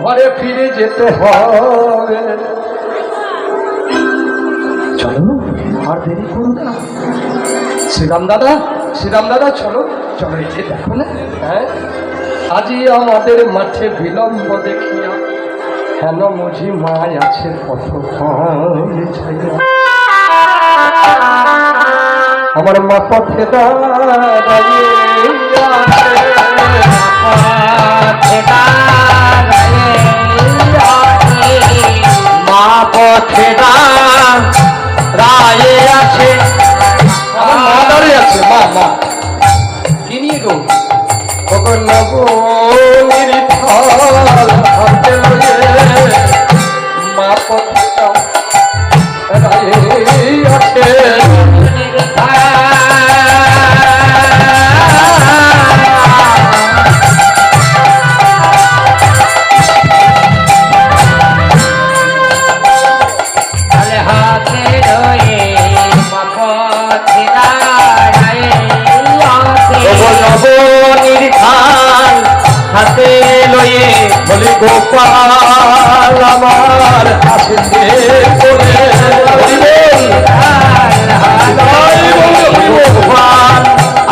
ঘরে ফিরে যেতে হবে। চলো আর দেরি করো না। শ্রীরাম দাদা চলো চলো, এই যে দেখো না, হ্যাঁ আজি আমাদের মাঠে বিলম্ব দেখিয়া হেন মুঝি মায় আছে কত আমার মা পথে দাঁড়িয়ে মা পথে দাঁড়িয়ে আছে, আমার মা দাঁড়িয়ে আছে। মা মা কি নিয়ে গো মা পথে দাঁড়িয়ে আছে। হাতে লয়ে বলি গোপাল আমার আসে বলে গোপাল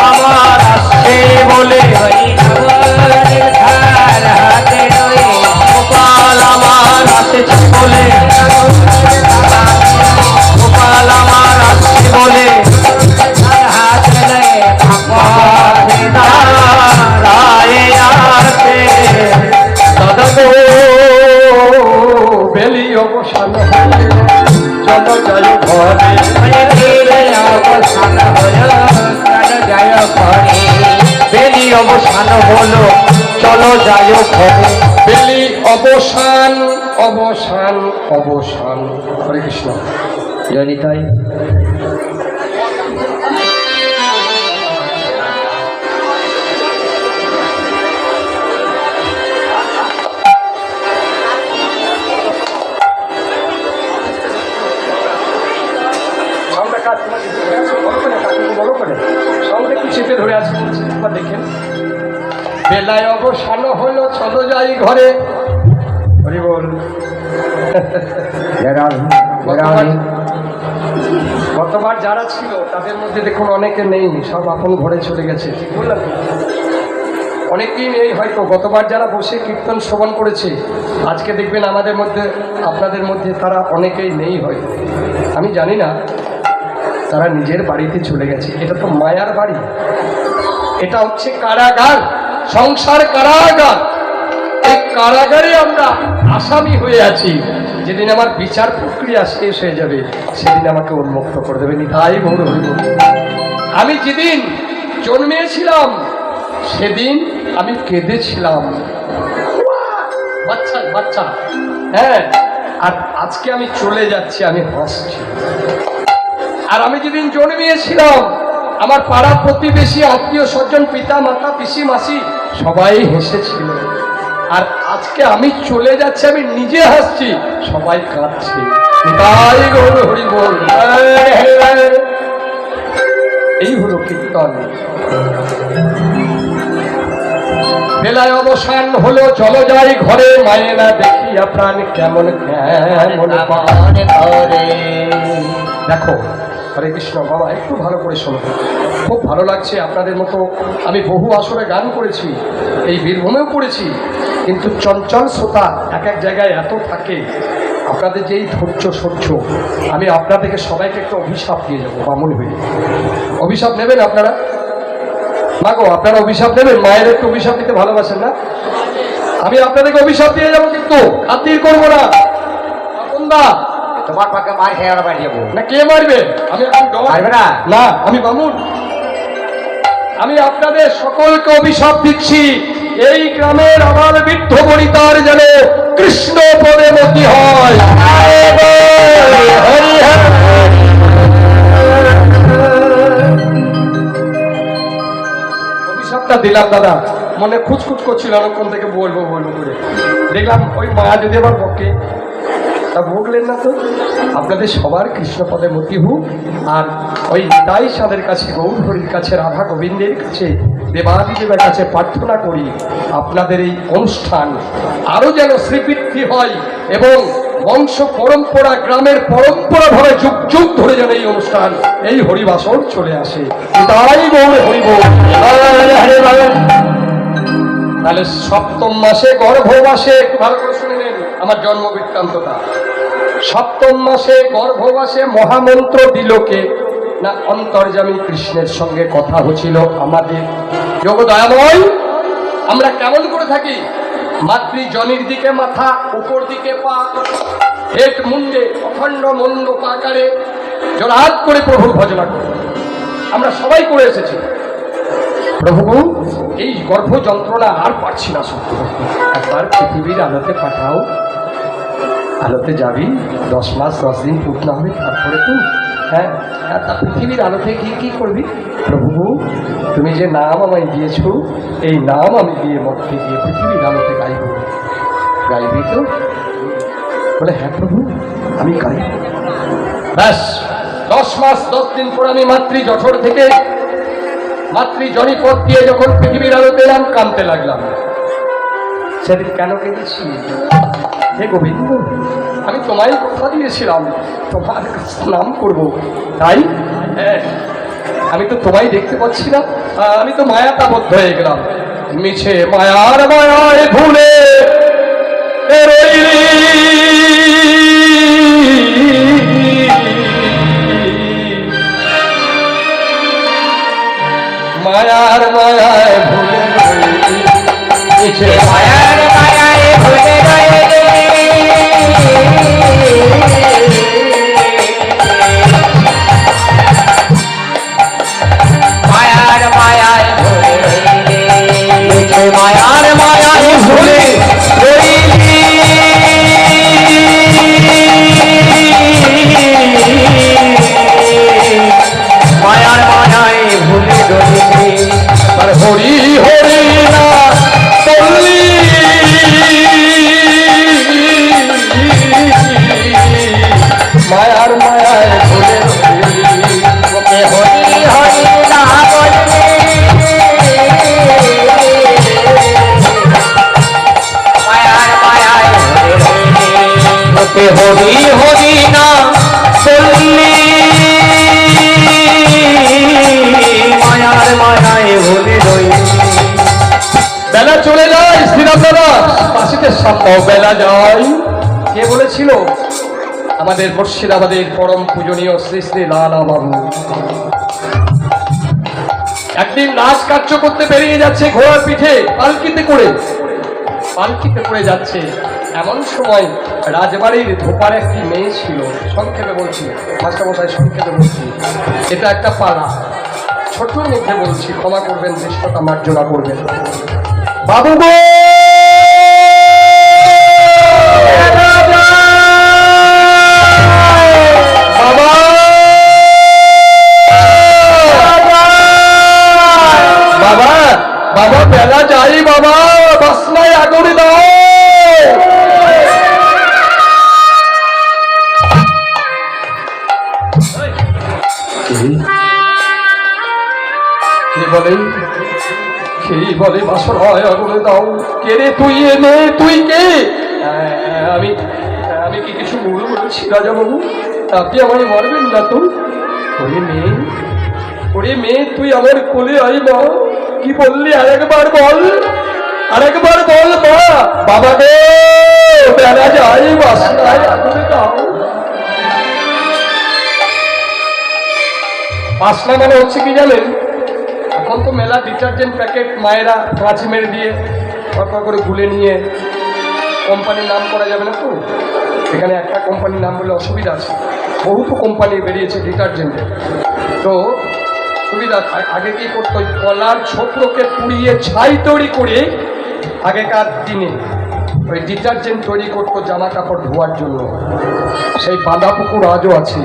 আমার আসে বলে হাতে লয়ে গোপাল আমার আসে বলে গোপাল আমার আসে বলে হাতে লয়ে বেলি অবসান চল যায় ঘরে, বেলি অবসান হলো চলো যায় ঘরে, বেলি অবসান অবসান অবসান। হরে কৃষ্ণ জয়নিতাই। চেপে ধরে আছে দেখেন, বেলায় অবসান হলো চলো যাই ঘরে। হরি বল। গতবার যারা ছিল তাদের মধ্যে দেখুন অনেকে নেই, সব আপন ঘরে চলে গেছে, ঠিক বললাম? অনেকেই নেই হয়তো, গতবার যারা বসে কীর্তন শ্রবণ করেছে আজকে দেখবেন আমাদের মধ্যে আপনাদের মধ্যে তারা অনেকেই নেই হয়তো, আমি জানি না, তারা নিজের বাড়িতে চলে গেছে। এটা তো মায়ার বাড়ি, এটা হচ্ছে কারাগার, সংসার কারাগার। এই কারাগারে আমরা আসামি হয়ে আছি। যেদিন আমার বিচার প্রক্রিয়া শেষ হয়ে যাবে সেদিন আমাকে উন্মুক্ত করে দেবে। নিতাই গৌর হরি বল। আমি যেদিন জন্মেছিলাম সেদিন আমি কেঁদেছিলাম, বাচ্চা বাচ্চা, হ্যাঁ, আর আজকে আমি চলে যাচ্ছি আমি হাসছি। আর আমি যেদিন জন্মিয়েছিলাম আমার পাড়া প্রতিবেশী আত্মীয় স্বজন পিতা মাতা পিসি মাসি সবাই হেসেছিল, আর আজকে আমি চলে যাচ্ছি আমি নিজে হাসছি, সবাই কাঁদছে। তাই গৌর হরি বল। এই হলো কীর্তন। বেলায় অবসান হলো চলো যাই ঘরে, মায়েরা দেখিয়া প্রাণ কেমন কেমন করে। দেখো হরে কৃষ্ণ বাবা, একটু ভালো করে শোনো, খুব ভালো লাগছে। আপনাদের মতো আমি বহু আসরে গান করেছি, এই বীরভূমেও করেছি, কিন্তু চঞ্চল শ্রোতা এক এক জায়গায় এত থাকে, আপনাদের যেই ধৈর্য সহ্য, আমি আপনাদেরকে সবাইকে একটা অভিশাপ দিয়ে যাবো বামুন হয়ে। অভিশাপ নেবেন আপনারা? মাগো আপনারা অভিশাপ নেবেন? মায়ের একটু অভিশাপ দিতে ভালোবাসেন না? আমি আপনাদেরকে অভিশাপ দিয়ে যাবো, কিন্তু খাতির করবো না। দা তোমার পাকে মার খেয়ে বাড়ি যাবো না? কে মারবে? আমি মারবে না, না আমি বামুন। আমি আপনাদের সকলকে অভিশাপ দিচ্ছি, এই গ্রামের আমার বৃদ্ধ বনিতার যেন কৃষ্ণ পদে মতি হয়। অভিশাপটা দিলাম দাদা, মনে খুঁজখুচ করছিল অনেকক্ষণ থেকে, বলবো বলবো করে দেখলাম ওই মায়া যদি আবার বকে, তা ভুগলেন না তো। আপনাদের সবার কৃষ্ণপদে মতি হোক, আর ওই নিতাই সাদের কাছে, গৌর হরির কাছে, রাধা গোবিন্দের কাছে দেবাদিদেবের কাছে প্রার্থনা করি আপনাদের এই অনুষ্ঠান আরো যেন শ্রীবৃদ্ধি হয় এবং বংশ পরম্পরা গ্রামের পরম্পরা ভাবে যুগ যুগ ধরে যেন এই অনুষ্ঠান এই হরিবাসর চলে আসে। তাই গৌরে হরিব। তাহলে সপ্তম মাসে গর্ভবাসে, একটু ভালো করে শুনে নেন আমার জন্ম বৃত্তান্তটা। সপ্তম মাসে গর্ভবাসে মহামন্ত্র দিল কে? না অন্তর্যামী কৃষ্ণের সঙ্গে কথা হচ্ছিল আমাদের। যোগ দয়াময়, আমরা কেমন করে থাকি? মাতৃজনির দিকে মাথা, উপর দিকে পা, হেট মুন্ডে অখণ্ড মন্ড পাকারে জোড়হাত করে প্রভুর ভজনা করি। আমরা সবাই করে এসেছি। প্রভু এই গর্ভ যন্ত্রণা আর পারছি না, সত্যি একবার পৃথিবীর আলোতে পাঠাও। আলোতে যাবি, 10 মাস 10 দিন পূর্ণ হবে, তারপরে তুই হ্যাঁ তা পৃথিবীর আলোতে কি করবি? প্রভু তুমি যে নাম আমায় দিয়েছো, এই নাম আমি দিয়ে মধ্যে গিয়ে পৃথিবীর আলোতে গাইব। গাইবি তো? বলে হ্যাঁ প্রভু আমি গাইব। ব্যাস 10 মাস 10 দিন পর আমি মাতৃ জঠর থেকে মাতৃজনী পথ দিয়ে যখন পৃথিবীর আলোতে এলাম, কাঁদতে লাগলাম। সেদিন কেন কেঁদেছি? হে গোবিন্দ, আমি তোমায় কথা দিয়েছিলাম তোমার নাম করব, তাই আমি তো তোমায় দেখতে পাচ্ছি না, আমি তো মায়াতাবদ্ধ হয়ে গেলাম। মিছে মায়ার মায়ায় ভুলে মায়ার মায়ায় ভুলে মিছে মায়ার মায়ায় ভুলে মায়ার মায়ায় ভুলে মায়ার মায়ায় ভুলে মায়ার মায়ায় ভুলে আর হরি হরি না বললি মায়ার মায়ায় ভুলে ওকে হরি হরি না বললি মায়ার মায়ায় ওকে হরি হরি না বললি মায়ার মায়ায় ভুলে রই। বেলা চলে যায় শ্রীরামদাদা পাশিতে সামনে বেলা যায়। কে বলেছিল? আমাদের মুর্শিদাবাদের পরম পূজনীয় শ্রী শ্রী লালা বাবু। একদিন নাচ কার্য করতে বেরিয়ে যাচ্ছে ঘোড়ার পিঠে, পালকিতে করে যাচ্ছে। এমন সময় রাজবাড়ির ধোপার একটি মেয়ে ছিল। সংক্ষেপে বলছি মাস্টারমশাই, সংক্ষেপে বলছি, এটা একটা পালা, ছোট্টর মধ্যে বলছি, ক্ষমা করবেন, দৃষ্টতা মার্জনা করবেন। বাবু গো বাবা, বেলা যাই বাবা, বাসনায় আগুনে দাও। কে বলে বাসনায় আগুনে দাও? কে রে তুই? এ মেয়ে তুই কে? আমি কি কিছু ভুল বলেছি রাজা বাবু? আপনি আমায় মারবেন না তো? ওরে মেয়ে তুই আমার কোলে আই মা। কি বললি? আরেকবার বল মা। বাবা গো বেলা যাই, বাসনায় আগুনে দাও। বাসনা মানে হচ্ছে কি জানেন? এখন তো মেলা ডিটারজেন্ট প্যাকেট মায়েরা কাঁচ মেরে দিয়ে করে গুলে নিয়ে, কোম্পানির নাম করা যাবে না তো, এখানে একটা কোম্পানির নাম বলে অসুবিধা আছে। বহু তো কোম্পানি বেরিয়েছে ডিটারজেন্টের, তো সুবিধা। আগে কি করতো? কলার ছোকরোকে পুড়িয়ে ছাই তৈরি করে আগেকার দিনে ওই ডিটারজেন্ট তৈরি করতো জামা কাপড় ধোয়ার জন্য। সেই বাঁধা পুকুর আজও আছে,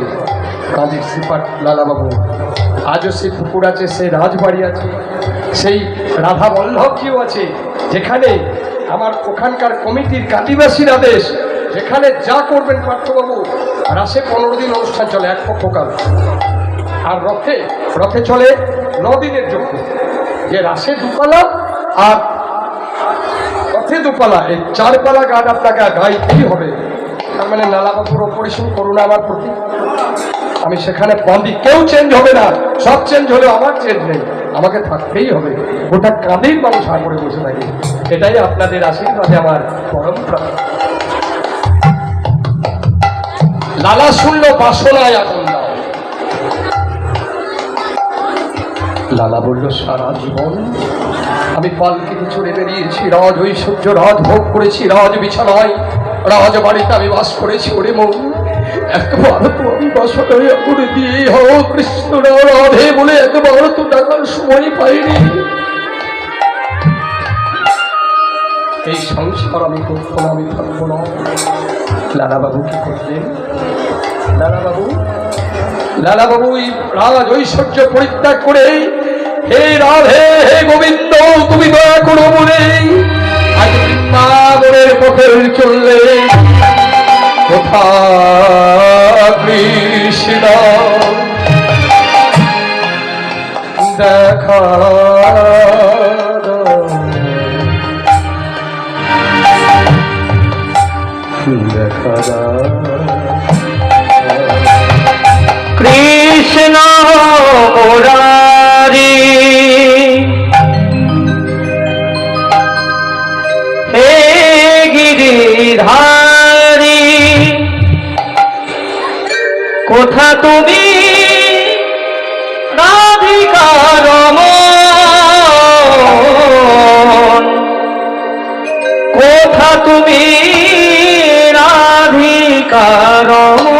কাঁদির শ্রীপাঠ লালাবাবু আজও সেই পুকুর আছে, সেই রাজবাড়ি আছে, সেই রাধা বল্লভজিও আছে, যেখানে আমার ওখানকার কমিটির কাদিবাসীর আদেশ, যেখানে যা করবেন পার্থবাবু। রাসে 15 দিন অনুষ্ঠান চলে, এক পক্ষকাল। আর রথে চলে 9 দিনের যজ্ঞ। যে রাসে দুপালা আর পথে দুপালা, এই 4 পালা গান আপনাকে গাইতেই হবে। তার মানে নালাবাবুর অপরিসীম করুণা আমার প্রতি, আমি সেখানে বন্দি, কেউ চেঞ্জ হবে না, সব চেঞ্জ হলেও আমার চেঞ্জ নেই, আমাকে থাকতেই হবে। গোটা কাঁধেই মানুষ হাঁ করে বসে থাকে, এটাই আপনাদের আশীর্বাদে আমার পরম্পরা। লালা শূন্য বাসনায় আগুন দাও। লালা বলল সারা জীবন আমি পালকিতে চড়ে বেরিয়েছি, রাজ ঐশ্বর্য রাজ ভোগ করেছি, রাজ বিছানায় রাজবাড়িতে আমি বাস করেছি। ওরে মন, একবার তো আমি বাসনায় করে দিয়ে হো কৃষ্ণ রাধে বলে একবার তো ডাকার সময় পাইনি। এই সংসার আমি কখনো আমি থাকবো না। লালাবাবু কি করলেন? লালাবাবু রাজ ঐশ্বর্য পরিত্যাগ করে, হে রাধে হে গোবিন্দ তুমি দয়া করো বলে আজ বৃন্দাবনের পথে চললে। কোথা কৃষ্ণ দেখা দেখা কৃষ্ণ মুরারি হে গিরিধারী, কোথা তুমি রাধিকা রমণ, কোথা তুমি রাধিকা রমণ।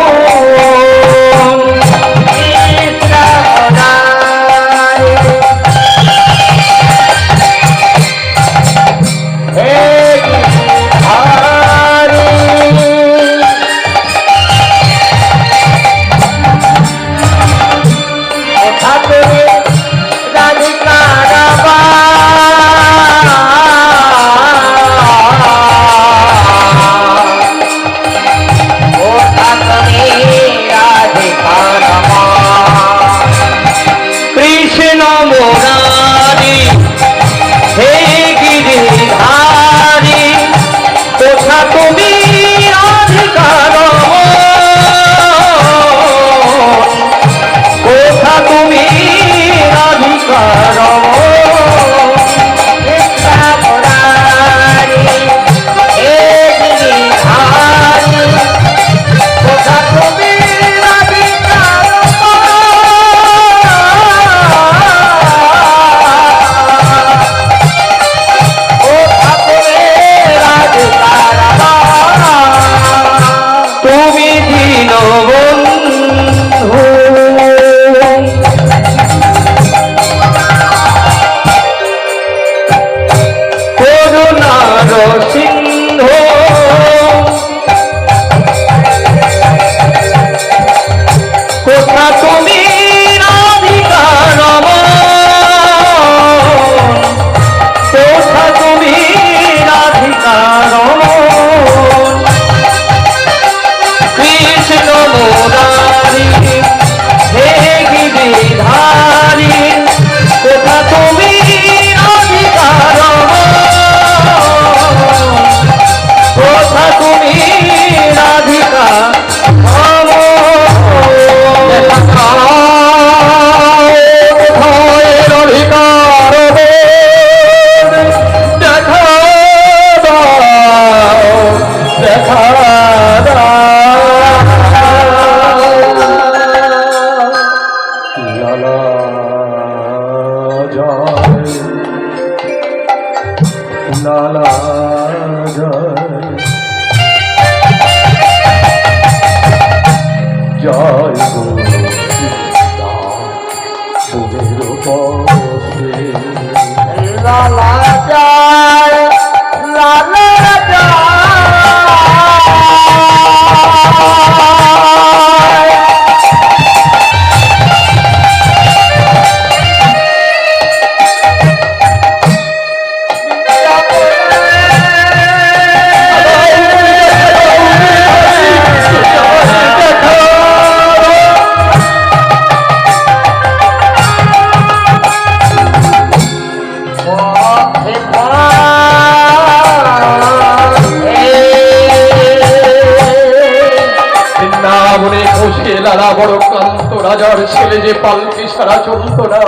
দেখে লালা বড় ক্লান্ত, রাজার ছেলে যে পালকি সারা চলত না,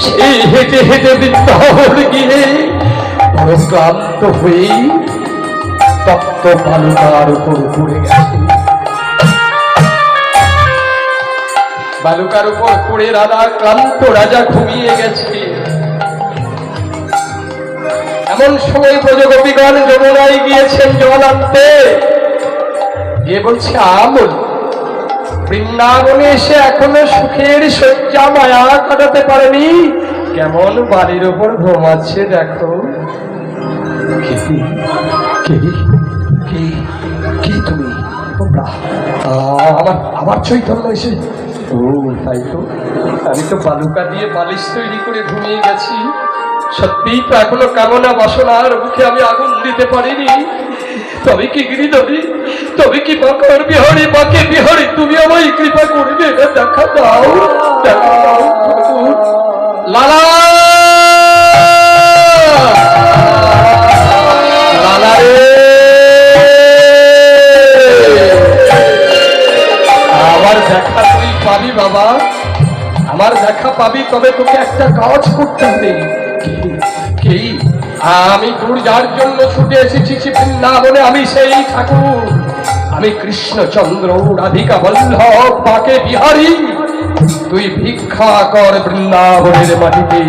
সেই হেঁটে হেঁটে বৃন্দাবন গিয়ে বড় ক্লান্ত হয়ে তপ্ত বালুকার উপর পড়ে গেছে। বালুকার উপর পড়ে ক্লান্ত রাজা ঘুমিয়ে গেছে। এমন সময় ব্রজগোপীগণ যমুনায় গিয়েছেন জল আনতে, গিয়ে বলছে আমল বৃন্দাবনে এসে এখনো সুখের শয্যা মায়া কাটাতে পারেনি, কেমন বাড়ির উপর ঘুমাচ্ছে দেখো। কি তুমি? আমার চৈতন্য এসে? ও তাই তো, আমি তো বালুকা দিয়ে বালিশ তৈরি করে ঘুমিয়ে গেছি। সত্যিই তো এখনো কামনা বাসনার মুখে আমি আগুন দিতে পারিনি। তবে কি গিরিধরী, তবে কি বাঁকর বিহারী, বাঁকে বিহারী, তুমি আমায় কৃপা করবে, দেখা দাও, দেখা দাও লালা, লালা রে, আমার দেখা তুই পাবি বাবা, আমার দেখা পাবি, তবে তোকে একটা কাজ করতে হবে। কি? আমি তোর যার জন্য ছুটে এসেছি বৃন্দাবনে, আমি সেই ঠাকুর, আমি কৃষ্ণচন্দ্র রাধিকা বল্লভ বাঁকে বিহারী। তুই ভিক্ষা কর বৃন্দাবনের মাটিতে,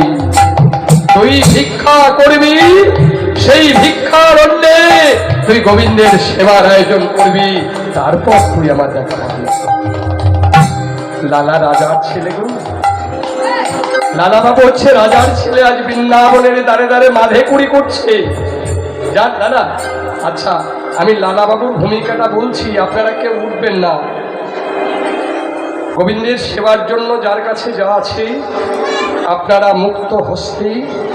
তুই ভিক্ষা করবি, সেই ভিক্ষার অন্যে তুই গোবিন্দের সেবার আয়োজন করবি, তারপর তুই আমার দেখা পাবি। লালা রাজার ছেলে গো, লালা বাবু হচ্ছে রাজার ছেলে, আজ বৃন্দাবনের দ্বারে দ্বারে মাঝে কুড়ি করছে। যান দাদা, আচ্ছা আমি লালা বাবুর ভূমিকাটা বলছি, আপনারা কেউ উঠবেন না। গোবিন্দের সেবার জন্য যার কাছে যা আছে আপনারা মুক্ত হস্তে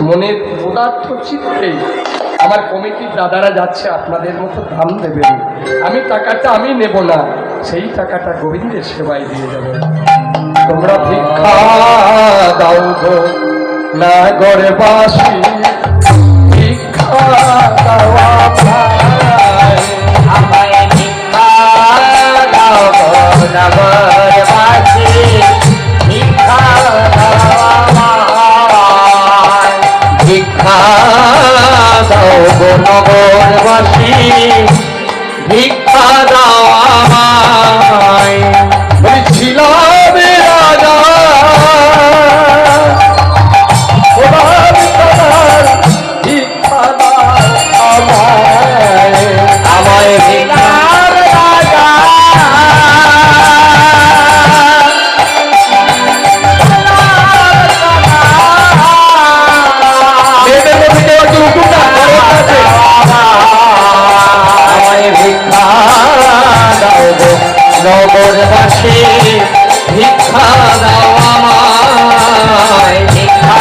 মনের পদার্থ চিত্তে, আমার কমিটির দাদারা যাচ্ছে আপনাদের মতো দাম দেবেন, আমি টাকাটা আমি নেব না, সেই টাকাটা গোবিন্দের সেবায় দিয়ে যাবেন। তোমরা ভিক্ষা দাও গো না গড়ে বাসি, ভিক্ষা দাওয়া আমায় ভিক্ষা দাও গো না গড়ে বাসি, ভিক্ষা দাও আমায়, ভিক্ষা দাও গো নগর বাসি, ভিক্ষা দাও আমায়। বলছিলাম রাজা ভিক্ষা দাও আমায়, আমায় ভিক্ষা রাজা, মেয়েদের মধ্যে কেউ একটু উঠুন না, আমায় ভিক্ষা দাও গো নগরবাসী, ভিক্ষা দাও আমায়, ভিক্ষা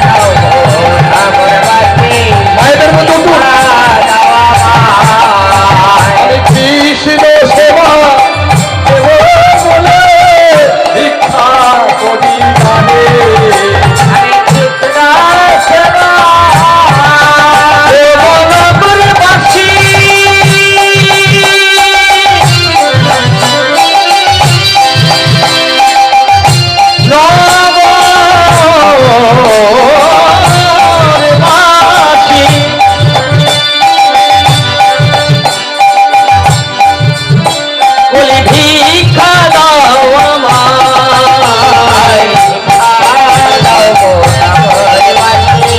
দাও গো নগরবাসী, মায়েদের মধ্যে উঠুন। দাও আমায়। আমি কৃষ্ণ সেবা দেব বলে ভিক্ষা করি গানে, আমি কৃষ্ণ সেবা দেব নগরবাসী, নগরবাসী, বলি ভিক্ষা দাও আমায়, ভিক্ষা দাও গো নগরবাসী,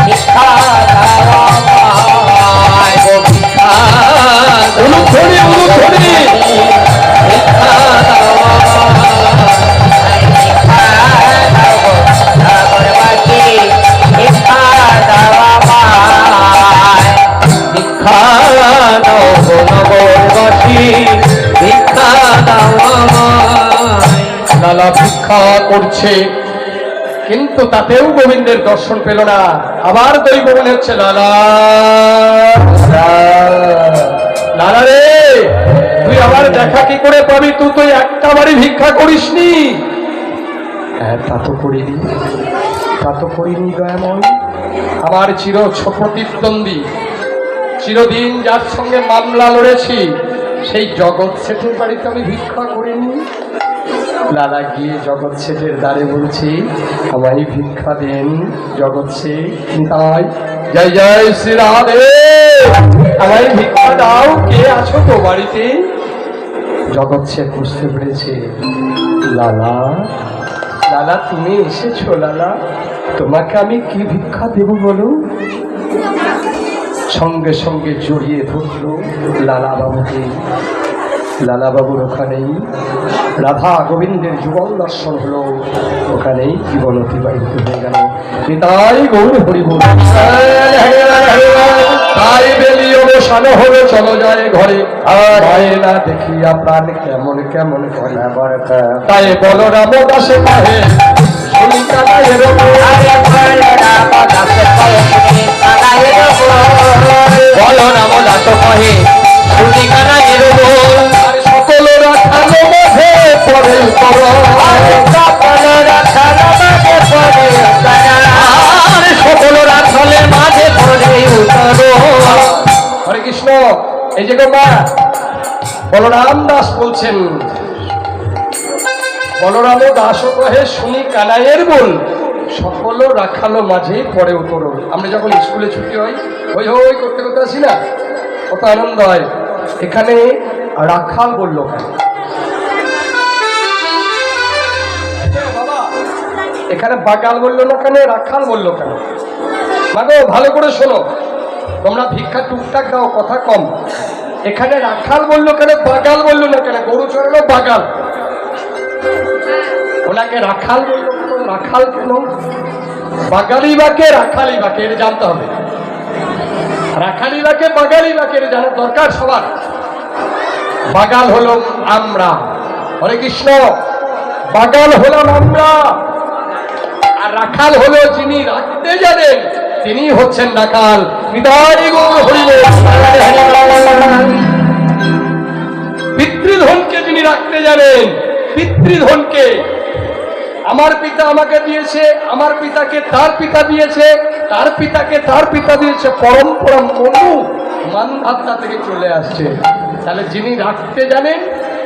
ভিক্ষা দাও আমায়, গো ভিক্ষা দাও, অনুধ্বনি অনুধ্বনি ভিক্ষা দাও আমায়, ভিক্ষা দাও গো নগরবাসী, ভিক্ষা দাও আমায়, ভিক্ষা দাও গো নগরবাসী, ভিক্ষা দাও আমায়। লালা ভিক্ষা করছে, কিন্তু তাতেও গোবিন্দের দর্শন পেল না। আবার দৈব মনে হচ্ছে লালা, লালা রে, তুই আবার দেখা কি করে পাবি? তুই তো একটা বাড়ি ভিক্ষা করিসনি। হ্যাঁ তা তো করিনি, তা তো করিনি দয়াময়। আমার চির প্রতিদ্বন্দ্বী, চিরদিন যার সঙ্গে মামলা লড়েছি, সেই জগৎ শেঠের বাড়িতে আমি ভিক্ষা করিনি। লালা গিয়ে জগৎ শেঠের দ্বারে বলছি, আমায় ভিক্ষা দেন জগৎ শেঠ। তাই জয় জয় শ্রী রাধে, আমায় ভিক্ষা দাও, কে আছো তো বাড়িতে? জগৎ শেঠ বুঝতে পেরেছে, লালা লালা তুমি এসেছো। লালা তোমাকে আমি কি ভিক্ষা দেব বলো? সঙ্গে সঙ্গে জড়িয়ে ধরল লালা বাবুকে। লালা বাবুর ওখানেই রাধা গোবিন্দের যুগল দর্শন হলো, ওখানেই জীবন অতিবাহিত হয়ে গেল। তাই গৌর হরিবল। তাই বেলি অবসান হলো, চলো যায় ঘরে, না দেখিয়া প্রাণ কেমন কেমন করে। তাই বলরাম দাসে কাহে শুনি কানাইয়ের বলরাম দাস কহে শুনি কানাইয়ের সকল রাখালো মাঝে পরে সকল রাখালের মাঝে পড়ে উতরো। হরে কৃষ্ণ। এই যে গো মা, বলরাম দাস বলছেন, বলরাম দাস কহে শুনি কানাইয়ের বল, সকল রাখালো মাঝে পরে উতরো। আমরা যখন স্কুলে ছুটি হয়, হই হই করতে করতে আসি না, কত আনন্দ হয়। এখানে রাখাল বললো কেন? এখানে বাগাল বললো না কেন, রাখাল বললো কেন? মাগো ভালো করে শোনো, তোমরা ভিক্ষা টুকটাক দাও, কথা কম। এখানে রাখাল বললো কেন, বাগাল বললো না কেন? গরু চড়ানো বাগাল, ওনাকে রাখাল বললো কেন? রাখাল কেন? বাগালি বাকে রাখালি বাকে, এটা জানতে হবে। রাখালি বাকে বাগালি বাকে, এটা জানার দরকার সবার। বাগাল হলো আমরা, হরে কৃষ্ণ। বাগাল হলাম আমরা, আর রাখাল হলো যিনি রাখতে জানেন, তিনি হচ্ছেন রাখাল। পিতৃধনকে যিনি রাখতে জানেন, পিতৃধনকে, আমার পিতা আমাকে দিয়েছে, আমার পিতাকে তার পিতা দিয়েছে, তার পিতাকে তার পিতা দিয়েছে, পরম্পরা মনু মানধাত্তা থেকে চলে আসছে। তাহলে যিনি রাখতে জানেন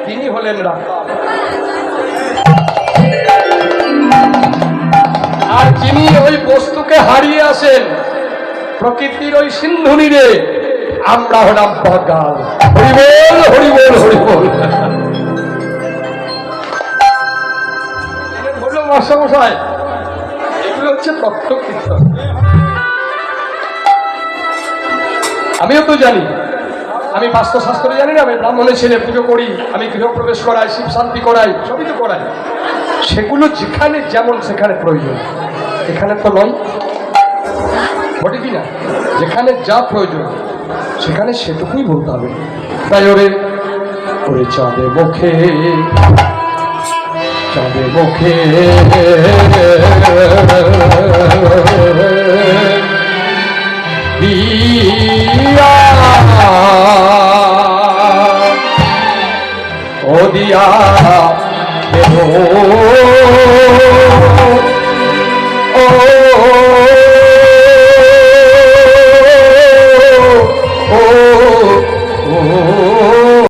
তিনি হলেন রাখাল। আর যিনি ওই বস্তুকে হারিয়ে আসেন, প্রকৃতির ওই সিন্ধুনিরে, আমরা হলাম বাগাল। হরিবল হরিবল হরিবল। বললো মশাই, এগুলো হচ্ছে তত্ত্ব কীর্তন। আমিও তো জানি, আমি বাস্তুশাস্ত্র জানি না, আমি ব্রাহ্মণের ছেলে, পুজো করি, আমি গৃহপ্রবেশ করাই, শিব শান্তি করাই, সবই তো করাই। সেগুলো যেখানে যেমন সেখানে প্রয়োজন, এখানে তো নয়, ঘটে কিনা? যেখানে যা প্রয়োজন সেখানে সেটুকুই বলতে হবে। তাই ওরে ওরে চাঁদে মুখে, চাঁদে মুখে ও দিয়া